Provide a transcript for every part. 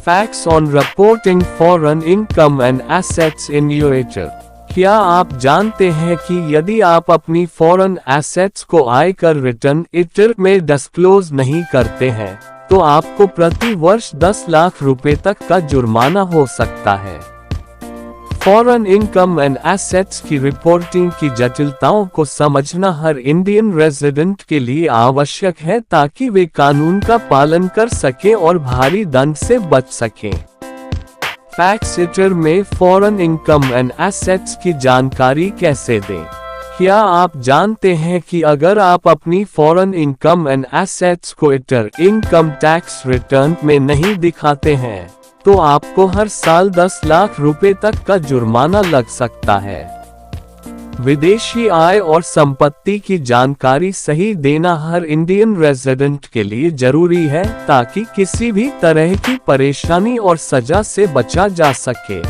Facts on reporting foreign income and assets in UAE। क्या आप जानते हैं कि यदि आप अपनी फॉरेन एसेट्स को आयकर रिटर्न ITR में डिस्क्लोज नहीं करते हैं तो आपको प्रति वर्ष 10 लाख रुपए तक का जुर्माना हो सकता है। फॉरेन इनकम एंड एसेट्स की रिपोर्टिंग की जटिलताओं को समझना हर इंडियन रेजिडेंट के लिए आवश्यक है ताकि वे कानून का पालन कर सकें और भारी दंड से बच सकें। टैक्स ITR में फॉरेन इनकम एंड एसेट्स की जानकारी कैसे दें? क्या आप जानते हैं कि अगर आप अपनी फॉरेन इनकम एंड एसेट्स को ITR इनकम टैक्स रिटर्न में नहीं दिखाते हैं तो आपको हर साल 10 लाख रुपए तक का जुर्माना लग सकता है। विदेशी आय और संपत्ति की जानकारी सही देना हर इंडियन रेजिडेंट के लिए जरूरी है ताकि किसी भी तरह की परेशानी और सजा से बचा जा सके।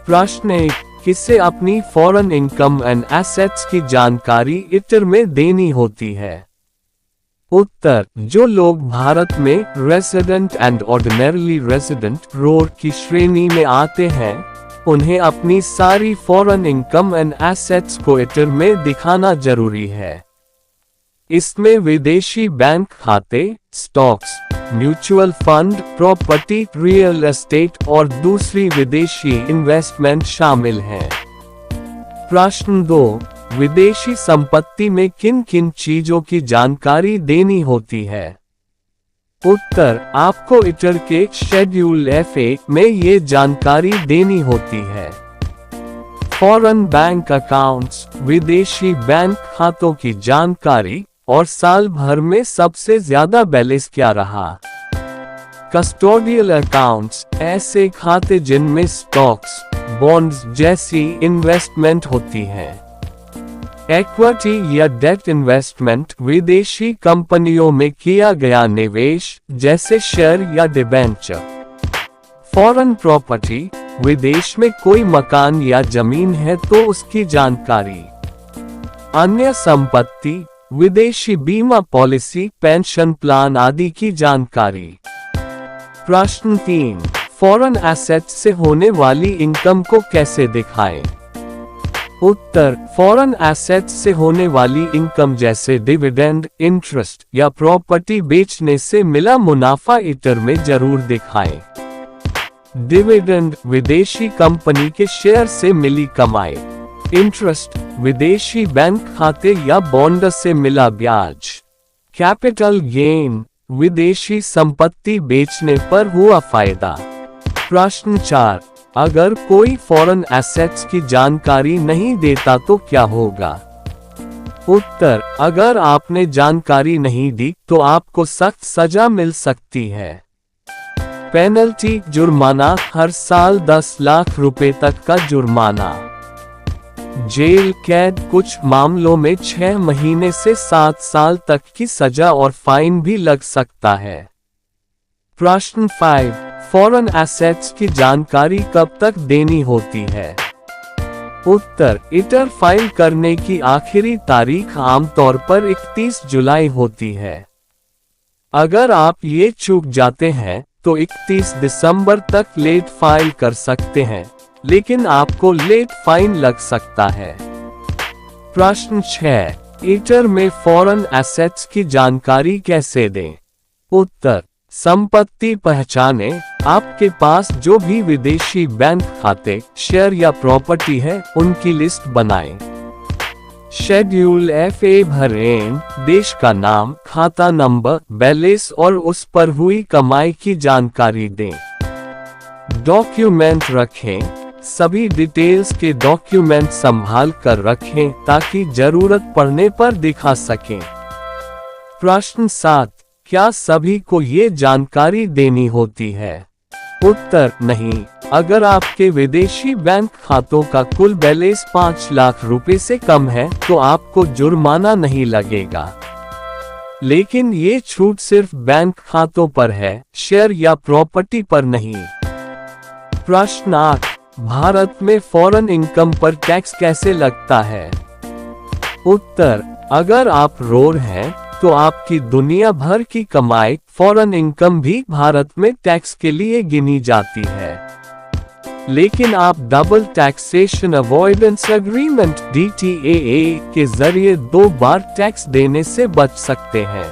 प्रश्न 1, किसे अपनी फॉरेन इनकम एंड एसेट्स की जानकारी ITR में देनी होती है? उत्तर, जो लोग भारत में resident and ordinary resident ROR की श्रेणी में आते हैं उन्हें अपनी सारी फॉरेन इनकम एंड एसेट्स को ITR में दिखाना जरूरी है। इसमें विदेशी बैंक खाते, stocks, mutual fund, property, real estate और दूसरी विदेशी इन्वेस्टमेंट शामिल हैं। प्रश्न 2, विदेशी संपत्ति में किन किन चीजों की जानकारी देनी होती है? उत्तर, आपको ITR के शेड्यूल FA में ये जानकारी देनी होती है। फॉरेन बैंक अकाउंट्स, विदेशी बैंक खातों की जानकारी और साल भर में सबसे ज्यादा बैलेंस क्या रहा। कस्टोडियल अकाउंट्स, ऐसे खाते जिनमें स्टॉक्स, बॉन्ड्स जैसी इन्वेस्टमेंट होती है। इक्विटी या डेट इन्वेस्टमेंट, विदेशी कंपनियों में किया गया निवेश जैसे शेयर या डिबेंचर। फॉरेन प्रॉपर्टी, विदेश में कोई मकान या जमीन है तो उसकी जानकारी। अन्य संपत्ति, विदेशी बीमा पॉलिसी, पेंशन प्लान आदि की जानकारी। प्रश्न 3, फॉरेन एसेट से होने वाली इनकम को कैसे दिखाएं? उत्तर, फॉरेन एसेट्स से होने वाली इनकम जैसे डिविडेंड, इंटरेस्ट या प्रॉपर्टी बेचने से मिला मुनाफा ITR में जरूर दिखाएं। डिविडेंड, विदेशी कंपनी के शेयर से मिली कमाई। इंटरेस्ट, विदेशी बैंक खाते या बॉन्ड से मिला ब्याज। कैपिटल गेन, विदेशी संपत्ति बेचने पर हुआ फायदा। प्रश्न 4, अगर कोई फॉरेन एसेट्स की जानकारी नहीं देता तो क्या होगा? उत्तर, अगर आपने जानकारी नहीं दी तो आपको सख्त सजा मिल सकती है। पेनल्टी, जुर्माना, हर साल 10 लाख रुपए तक का जुर्माना। जेल कैद, कुछ मामलों में 6 महीने से 7 साल तक की सजा और फाइन भी लग सकता है। प्रश्न 5, फॉरेन एसेट्स की जानकारी कब तक देनी होती है? उत्तर, ITR फाइल करने की आखिरी तारीख आमतौर पर 31 जुलाई होती है। अगर आप ये चूक जाते हैं तो 31 दिसंबर तक लेट फाइल कर सकते हैं, लेकिन आपको लेट फाइन लग सकता है। प्रश्न 6, ITR में फॉरेन एसेट्स की जानकारी कैसे दें? उत्तर, संपत्ति पहचाने, आपके पास जो भी विदेशी बैंक खाते, शेयर या प्रॉपर्टी है उनकी लिस्ट बनाएं। शेड्यूल FA भरें, देश का नाम, खाता नंबर, बैलेंस और उस पर हुई कमाई की जानकारी दें। डॉक्यूमेंट रखें, सभी डिटेल्स के डॉक्यूमेंट संभाल कर रखें ताकि जरूरत पड़ने पर दिखा सकें। प्रश्न 7, क्या सभी को ये जानकारी देनी होती है? उत्तर, नहीं। अगर आपके विदेशी बैंक खातों का कुल बैलेंस 5 लाख रुपए से कम है तो आपको जुर्माना नहीं लगेगा। लेकिन ये छूट सिर्फ बैंक खातों पर है, शेयर या प्रॉपर्टी पर नहीं। प्रश्न 8, भारत में फॉरेन इनकम पर टैक्स कैसे लगता है? उत्तर, अगर आप ROR हैं तो आपकी दुनिया भर की कमाई फॉरेन इनकम भी भारत में टैक्स के लिए गिनी जाती है। लेकिन आप double taxation avoidance agreement DTAA के जरिए 2 बार टैक्स देने से बच सकते हैं।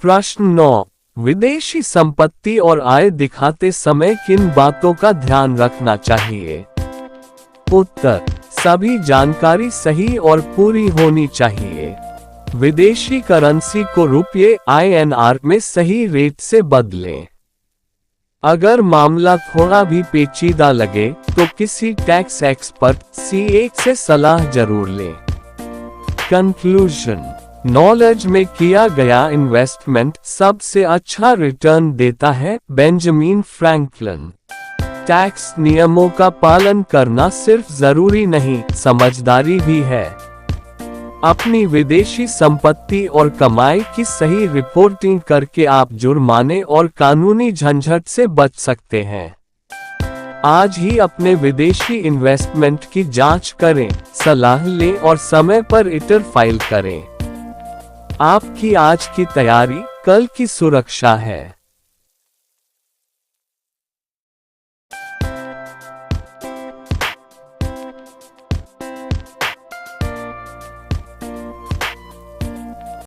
प्रश्न 9, विदेशी संपत्ति और आय दिखाते समय किन बातों का ध्यान रखना चाहिए? उत्तर, सभी जानकारी सही और पूरी होनी चाहिए। विदेशी करेंसी को रुपये INR में सही रेट से बदलें। अगर मामला थोड़ा भी पेचीदा लगे तो किसी टैक्स एक्सपर्ट CA से सलाह जरूर लें। कंक्लूजन, नॉलेज में किया गया इन्वेस्टमेंट सबसे अच्छा रिटर्न देता है। Benjamin Franklin. टैक्स नियमों का पालन करना सिर्फ जरूरी नहीं, समझदारी भी है। अपनी विदेशी संपत्ति और कमाई की सही रिपोर्टिंग करके आप जुर्माने और कानूनी झंझट से बच सकते हैं। आज ही अपने विदेशी इन्वेस्टमेंट की जांच करें, सलाह लें और समय पर रिटर्न फाइल करें। आपकी आज की तैयारी कल की सुरक्षा है।